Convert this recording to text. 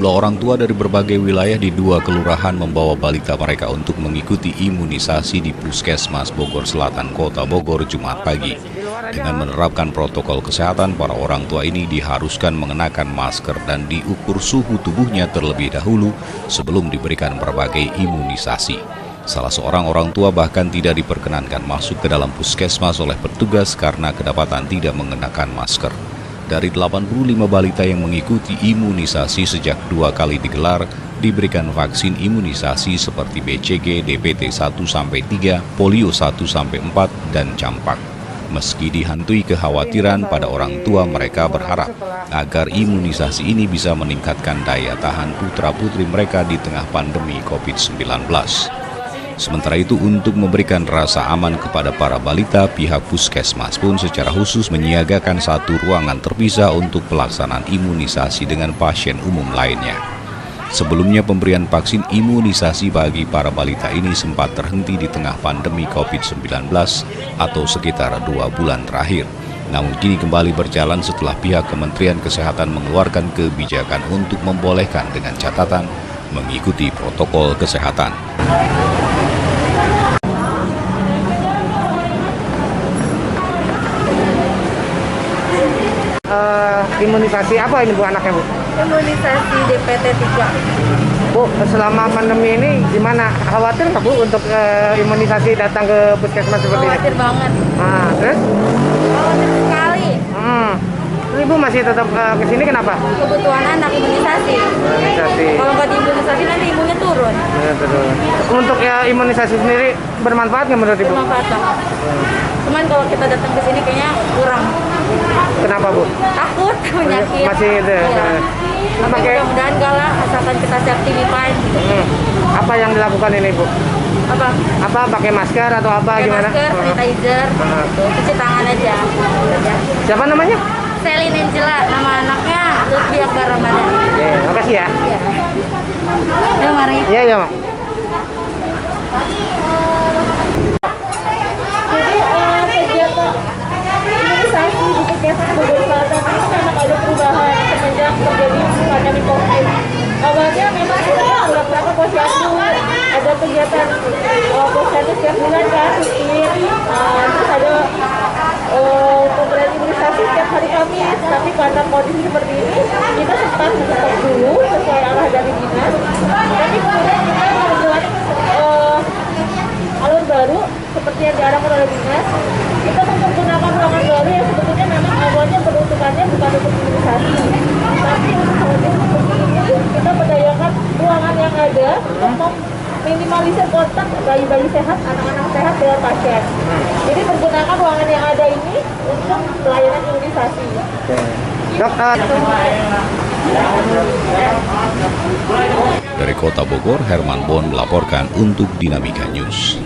Sejumlah orang tua dari berbagai wilayah di 2 kelurahan membawa balita mereka untuk mengikuti imunisasi di Puskesmas Bogor Selatan, Kota Bogor, Jumat pagi. Dengan menerapkan protokol kesehatan, para orang tua ini diharuskan mengenakan masker dan diukur suhu tubuhnya terlebih dahulu sebelum diberikan berbagai imunisasi. Salah seorang orang tua bahkan tidak diperkenankan masuk ke dalam puskesmas oleh petugas karena kedapatan tidak mengenakan masker. Dari 85 balita yang mengikuti imunisasi sejak 2 kali digelar, diberikan vaksin imunisasi seperti BCG, DPT 1-3, polio 1-4, dan campak. Meski dihantui kekhawatiran pada orang tua, mereka berharap agar imunisasi ini bisa meningkatkan daya tahan putra-putri mereka di tengah pandemi COVID-19. Sementara itu, untuk memberikan rasa aman kepada para balita, pihak puskesmas pun secara khusus menyiagakan 1 ruangan terpisah untuk pelaksanaan imunisasi dengan pasien umum lainnya. Sebelumnya, pemberian vaksin imunisasi bagi para balita ini sempat terhenti di tengah pandemi COVID-19 atau sekitar 2 bulan terakhir. Namun kini kembali berjalan setelah pihak Kementerian Kesehatan mengeluarkan kebijakan untuk membolehkan dengan catatan mengikuti protokol kesehatan. Imunisasi apa ini Bu anaknya Bu? Imunisasi DPT 3. Bu, selama pandemi ini gimana? Khawatir nggak Bu untuk imunisasi datang ke puskesmas seperti ini? Khawatir banget. Nah, terus? Khawatir sekali. Terus Ibu masih tetap ke sini kenapa? Kebutuhan anak imunisasi. Imunisasi. Kalau nggak diimunisasi nanti imunnya turun. Ya, turun. Untuk imunisasi sendiri bermanfaat nggak menurut Ibu? Bermanfaat banget. Cuman kalau kita datang ke sini kayaknya kurang. Kenapa Bu? Takut penyakit. Masih itu. Iya. Tapi mudah-mudahan enggak lah, asalkan kita safety be fine. Apa yang dilakukan ini Bu? Apa pakai masker atau apa pakai gimana? masker, sanitizer, cuci tangan aja. Siapa namanya? Selin Angela, nama anaknya Lutfi Akbar Ramadan. Oke, makasih ya. Iya. Ayo mari. Iya, iya, Mak. Imunisasi di Puskesmas Bogor Selatan ini memang ada perubahan semenjak terjadi pandemi COVID. Awalnya memang kita melakukan posyandu, ada kegiatan posyandu setiap bulan kan, terus ada pemberian imunisasi setiap hari Kamis. Tapi karena kondisi seperti ini, kita sempat stop dulu sesuai arah dari dinas. Tapi kemudian kita membuat alur baru seperti yang diarahkan oleh dinas. Kita menggunakan ruangan baru yang sebetulnya memang awalnya peruntukannya bukan untuk imunisasi, tapi untuk kita berdayakan ruangan yang ada untuk minimalisir kontak bayi-bayi sehat, anak-anak sehat dengan pasien. Jadi menggunakan ruangan yang ada ini untuk pelayanan imunisasi. Dokter. Dari Kota Bogor, Herman Bon melaporkan untuk Dinamika News.